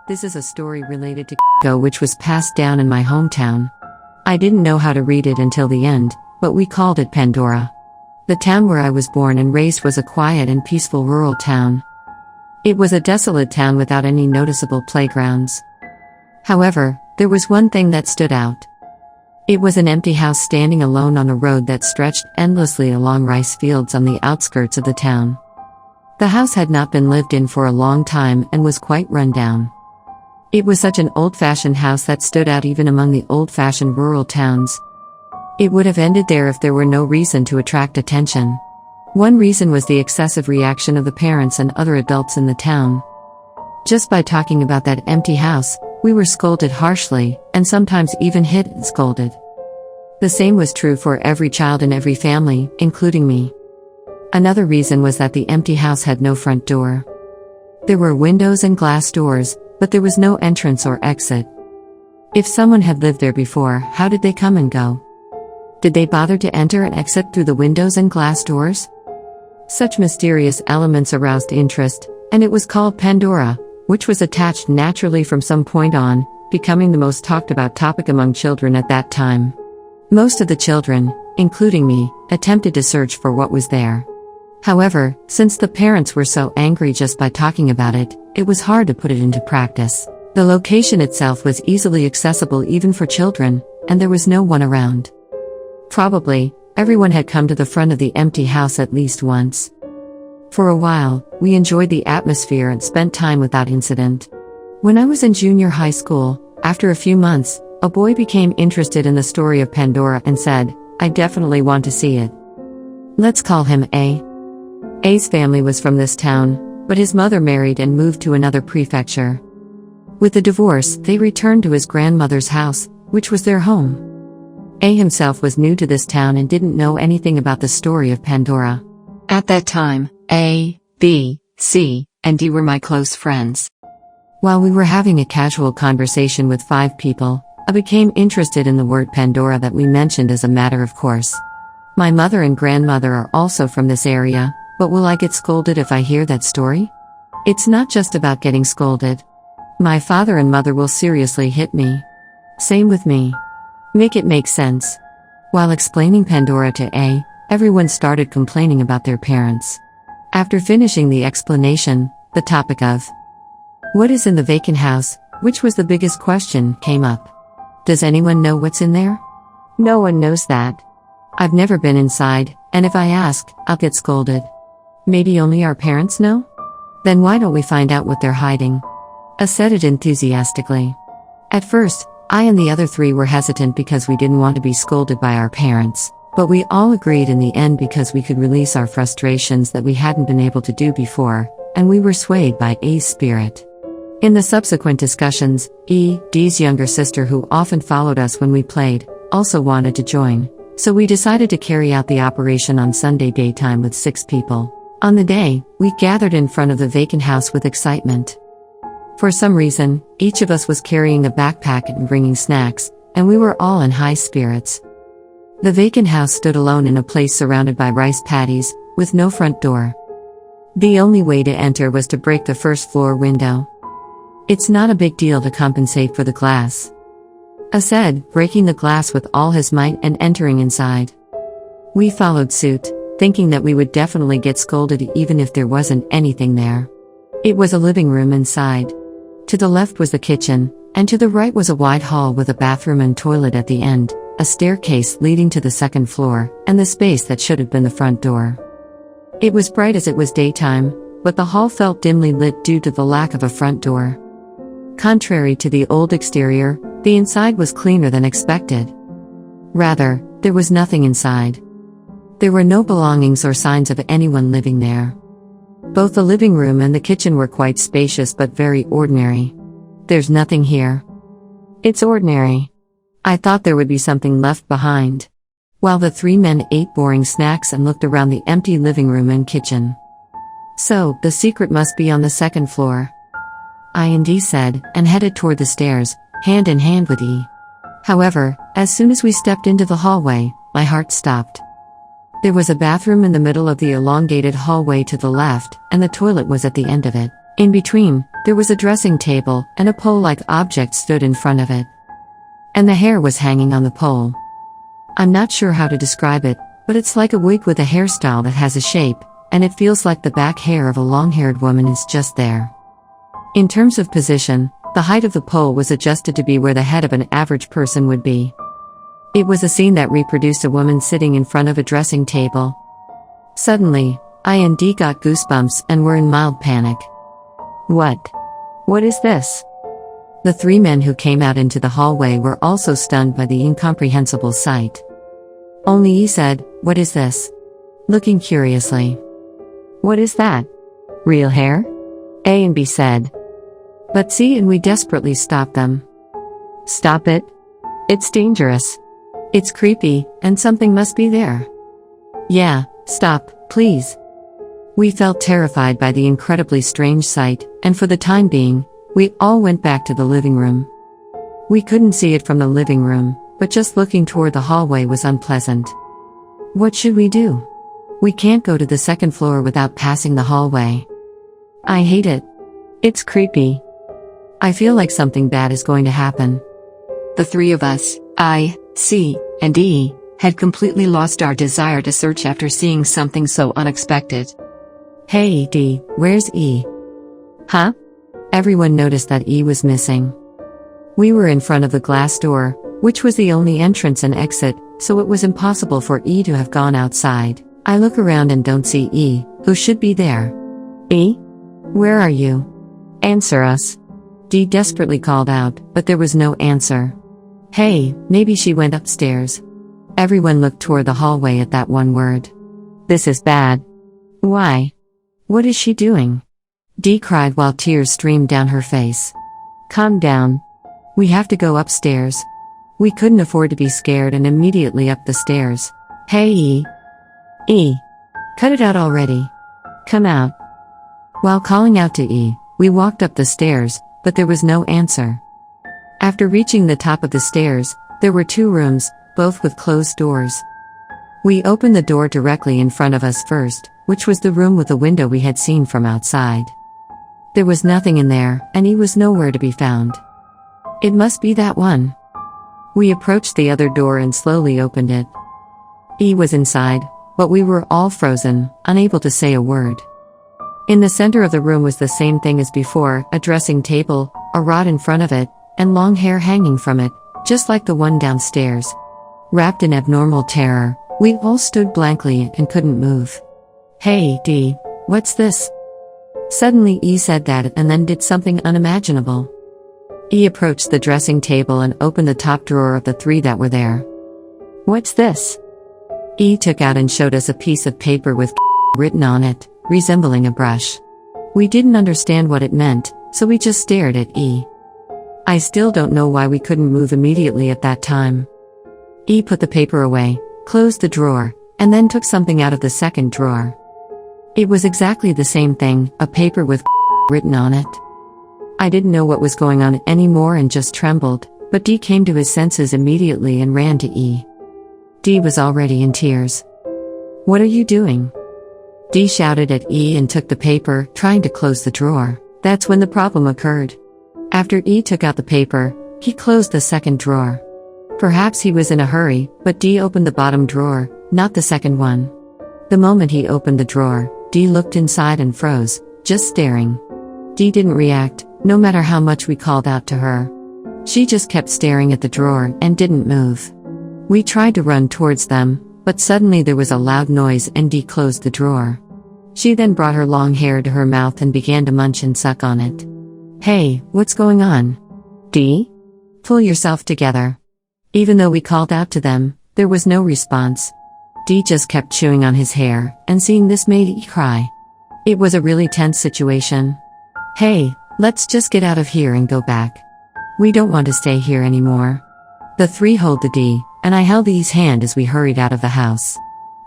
This is a story related to Go, which was passed down in my hometown. I didn't know how to read it until the end, but we called it Pandora. The town where I was born and raised was a quiet and peaceful rural town. It was a desolate town without any noticeable playgrounds. However, there was one thing that stood out. It was an empty house standing alone on a road that stretched endlessly along rice fields on the outskirts of the town. The house had not been lived in for a long time and was quite run down. It was such an old-fashioned house that stood out even among the old-fashioned rural towns. It would have ended there if there were no reason to attract attention. One reason was the excessive reaction of the parents and other adults in the town. Just by talking about that empty house, we were scolded harshly, and sometimes even hit and scolded. The same was true for every child in every family, including me. Another reason was that the empty house had no front door. There were windows and glass doors, but there was no entrance or exit. If someone had lived there before, how did they come and go? Did they bother to enter and exit through the windows and glass doors? Such mysterious elements aroused interest, and it was called Pandora, which was attached naturally from some point on, becoming the most talked about topic among children at that time. Most of the children, including me, attempted to search for what was there. However, since the parents were so angry just by talking about it, it was hard to put it into practice. The location itself was easily accessible even for children, and there was no one around. Probably, everyone had come to the front of the empty house at least once. For a while, we enjoyed the atmosphere and spent time without incident. When I was in junior high school, after a few months, a boy became interested in the story of Pandora and said, "I definitely want to see it. Let's call him A." A's family was from this town, but his mother married and moved to another prefecture. With the divorce, they returned to his grandmother's house, which was their home. A himself was new to this town and didn't know anything about the story of Pandora. At that time, A, B, C, and D were my close friends. While we were having a casual conversation with 5 people, I became interested in the word Pandora that we mentioned as a matter of course. My mother and grandmother are also from this area, but will I get scolded if I hear that story? It's not just about getting scolded. My father and mother will seriously hit me. Same with me. Make it make sense. While explaining Pandora to A, everyone started complaining about their parents. After finishing the explanation, the topic of what is in the vacant house, which was the biggest question, came up. Does anyone know what's in there? No one knows that. I've never been inside, and if I ask, I'll get scolded. Maybe only our parents know? Then why don't we find out what they're hiding? A said it enthusiastically. At first, I and the other 3 were hesitant because we didn't want to be scolded by our parents, but we all agreed in the end because we could release our frustrations that we hadn't been able to do before, and we were swayed by A's spirit. In the subsequent discussions, E, D's younger sister who often followed us when we played, also wanted to join, so we decided to carry out the operation on Sunday daytime with 6 people. On the day, we gathered in front of the vacant house with excitement. For some reason, each of us was carrying a backpack and bringing snacks, and we were all in high spirits. The vacant house stood alone in a place surrounded by rice paddies, with no front door. The only way to enter was to break the first floor window. It's not a big deal to compensate for the glass. A said, breaking the glass with all his might and entering inside. We followed suit, thinking that we would definitely get scolded even if there wasn't anything there. It was a living room inside. To the left was the kitchen, and to the right was a wide hall with a bathroom and toilet at the end, a staircase leading to the second floor, and the space that should have been the front door. It was bright as it was daytime, but the hall felt dimly lit due to the lack of a front door. Contrary to the old exterior, the inside was cleaner than expected. Rather, there was nothing inside. There were no belongings or signs of anyone living there. Both the living room and the kitchen were quite spacious but very ordinary. There's nothing here. It's ordinary. I thought there would be something left behind. While the 3 men ate boring snacks and looked around the empty living room and kitchen. So, the secret must be on the second floor. I and D said, and headed toward the stairs, hand in hand with E. However, as soon as we stepped into the hallway, my heart stopped. There was a bathroom in the middle of the elongated hallway to the left, and the toilet was at the end of it. In between, there was a dressing table, and a pole-like object stood in front of it. And the hair was hanging on the pole. I'm not sure how to describe it, but it's like a wig with a hairstyle that has a shape, and it feels like the back hair of a long-haired woman is just there. In terms of position, the height of the pole was adjusted to be where the head of an average person would be. It was a scene that reproduced a woman sitting in front of a dressing table. Suddenly, I and Dee got goosebumps and were in mild panic. What? What is this? The three men who came out into the hallway were also stunned by the incomprehensible sight. Only E said, "What is this?" looking curiously. "What is that? Real hair?" A and B said. But C and we desperately stopped them. "Stop it. It's dangerous. It's creepy, and something must be there." "Yeah, stop, please." We felt terrified by the incredibly strange sight, and for the time being, we all went back to the living room. We couldn't see it from the living room, but just looking toward the hallway was unpleasant. What should we do? We can't go to the second floor without passing the hallway. I hate it. It's creepy. I feel like something bad is going to happen. The three of us, I, C, and E, had completely lost our desire to search after seeing something so unexpected. "Hey, D, where's E?" "Huh?" Everyone noticed that E was missing. We were in front of the glass door, which was the only entrance and exit, so it was impossible for E to have gone outside. I look around and don't see E, who should be there. "E? Where are you? Answer us." D desperately called out, but there was no answer. "Hey, maybe she went upstairs." Everyone looked toward the hallway at that one word. "This is bad." "Why? What is she doing?" D cried while tears streamed down her face. "Calm down. We have to go upstairs." We couldn't afford to be scared and immediately up the stairs. "Hey E. E. Cut it out already. Come out." While calling out to E, we walked up the stairs, but there was no answer. After reaching the top of the stairs, there were 2 rooms, both with closed doors. We opened the door directly in front of us first, which was the room with the window we had seen from outside. There was nothing in there, and E was nowhere to be found. It must be that one. We approached the other door and slowly opened it. E was inside, but we were all frozen, unable to say a word. In the center of the room was the same thing as before, a dressing table, a rod in front of it, and long hair hanging from it, just like the one downstairs. Wrapped in abnormal terror, we all stood blankly and couldn't move. "Hey, D, what's this?" Suddenly E said that and then did something unimaginable. E approached the dressing table and opened the top drawer of the 3 that were there. "What's this?" E took out and showed us a piece of paper with written on it, resembling a brush. We didn't understand what it meant, so we just stared at E. I still don't know why we couldn't move immediately at that time. E put the paper away, closed the drawer, and then took something out of the second drawer. It was exactly the same thing, a paper with written on it. I didn't know what was going on anymore and just trembled, but D came to his senses immediately and ran to E. D was already in tears. "What are you doing?" D shouted at E and took the paper, trying to close the drawer. That's when the problem occurred. After E took out the paper, he closed the second drawer. Perhaps he was in a hurry, but D opened the bottom drawer, not the second one. The moment he opened the drawer, D looked inside and froze, just staring. D didn't react, no matter how much we called out to her. She just kept staring at the drawer and didn't move. We tried to run towards them, but suddenly there was a loud noise and D closed the drawer. She then brought her long hair to her mouth and began to munch and suck on it. "Hey, what's going on? D? Pull yourself together." Even though we called out to them, there was no response. D just kept chewing on his hair, and seeing this made E cry. It was a really tense situation. "Hey, let's just get out of here and go back. We don't want to stay here anymore." The 3 held the D, and I held E's hand as we hurried out of the house.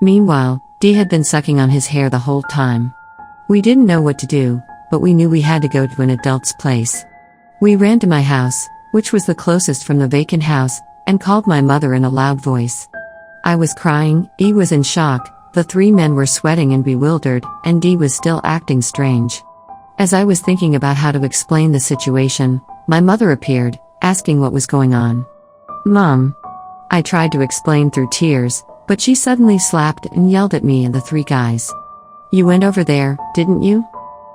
Meanwhile, D had been sucking on his hair the whole time. We didn't know what to do, but we knew we had to go to an adult's place. We ran to my house, which was the closest from the vacant house, and called my mother in a loud voice. I was crying, E was in shock, the 3 men were sweating and bewildered, and D was still acting strange. As I was thinking about how to explain the situation, my mother appeared, asking what was going on. "Mom." I tried to explain through tears, but she suddenly slapped and yelled at me and the three guys. "You went over there, didn't you?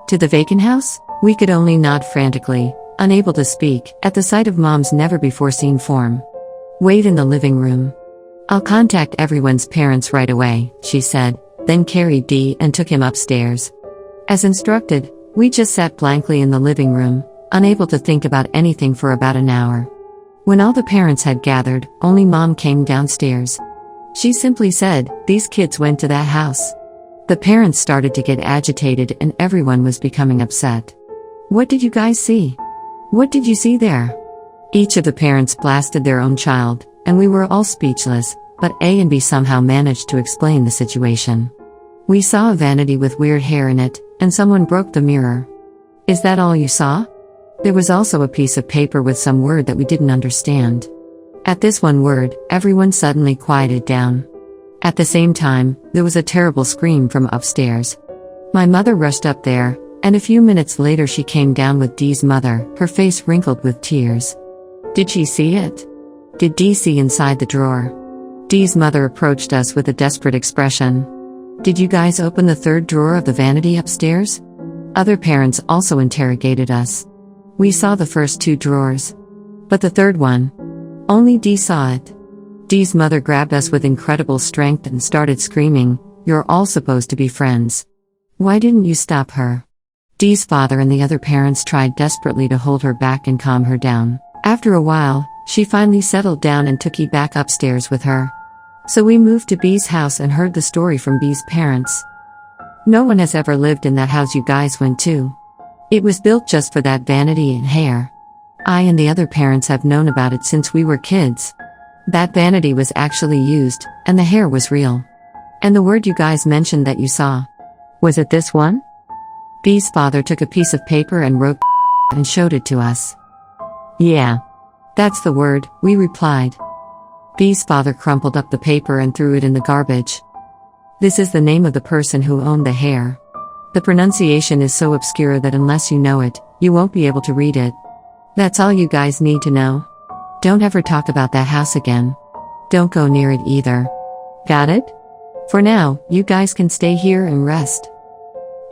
To the vacant house?" We could only nod frantically, unable to speak, at the sight of Mom's never-before-seen form. "Wait in the living room. I'll contact everyone's parents right away," she said, then carried D and took him upstairs. As instructed, we just sat blankly in the living room, unable to think about anything for about an hour. When all the parents had gathered, only Mom came downstairs. She simply said, "These kids went to that house." The parents started to get agitated and everyone was becoming upset. "What did you guys see? What did you see there?" Each of the parents blasted their own child, and we were all speechless, but A and B somehow managed to explain the situation. "We saw a vanity with weird hair in it, and someone broke the mirror." "Is that all you saw?" There was also a piece of paper with some word that we didn't understand. At this one word, everyone suddenly quieted down. At the same time, there was a terrible scream from upstairs. My mother rushed up there, and a few minutes later she came down with Dee's mother, her face wrinkled with tears. "Did she see it? Did Dee see inside the drawer?" Dee's mother approached us with a desperate expression. "Did you guys open the third drawer of the vanity upstairs?" Other parents also interrogated us. We saw the first two drawers. But the third one? Only Dee saw it. Dee's mother grabbed us with incredible strength and started screaming, "You're all supposed to be friends. Why didn't you stop her?" Dee's father and the other parents tried desperately to hold her back and calm her down. After a while, she finally settled down and took E back upstairs with her. So we moved to B's house and heard the story from B's parents. No one has ever lived in that house you guys went to. It was built just for that vanity and hair. I and the other parents have known about it since we were kids. That vanity was actually used, and the hair was real. And the word you guys mentioned that you saw. Was it this one? B's father took a piece of paper and wrote and showed it to us. "Yeah. That's the word," we replied. B's father crumpled up the paper and threw it in the garbage. "This is the name of the person who owned the hair. The pronunciation is so obscure that unless you know it, you won't be able to read it. That's all you guys need to know. Don't ever talk about that house again. Don't go near it either. Got it? For now, you guys can stay here and rest."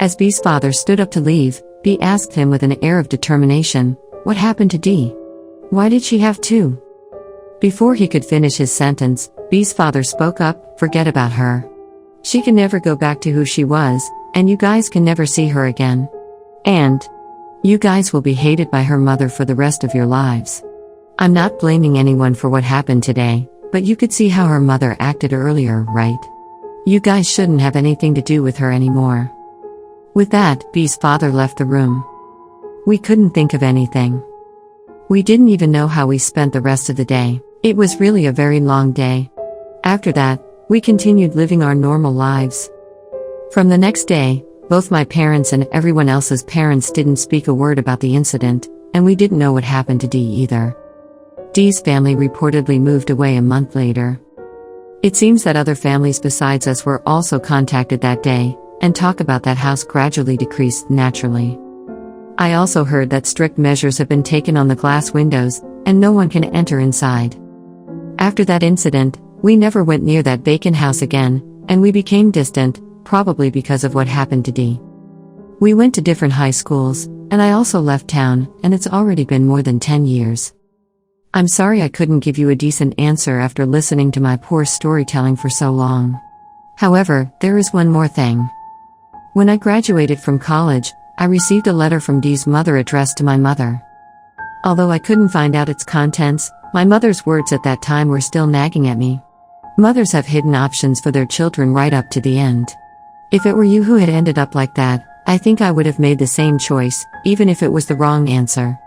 As B's father stood up to leave, B asked him with an air of determination, "What happened to Dee? Why did she have two?" Before he could finish his sentence, B's father spoke up, "Forget about her. She can never go back to who she was, and you guys can never see her again. And you guys will be hated by her mother for the rest of your lives." I'm not blaming anyone for what happened today, but you could see how her mother acted earlier, right? You guys shouldn't have anything to do with her anymore. With that, B's father left the room. We couldn't think of anything. We didn't even know how we spent the rest of the day. It was really a very long day. After that, we continued living our normal lives. From the next day, both my parents and everyone else's parents didn't speak a word about the incident, and we didn't know what happened to Dee either. Dee's family reportedly moved away a month later. It seems that other families besides us were also contacted that day, and talk about that house gradually decreased naturally. I also heard that strict measures have been taken on the glass windows, and no one can enter inside. After that incident, we never went near that vacant house again, and we became distant, probably because of what happened to Dee. We went to different high schools, and I also left town, and it's already been more than 10 years. I'm sorry I couldn't give you a decent answer after listening to my poor storytelling for so long. However, there is one more thing. When I graduated from college, I received a letter from Dee's mother addressed to my mother. Although I couldn't find out its contents, my mother's words at that time were still nagging at me. Mothers have hidden options for their children right up to the end. If it were you who had ended up like that, I think I would have made the same choice, even if it was the wrong answer.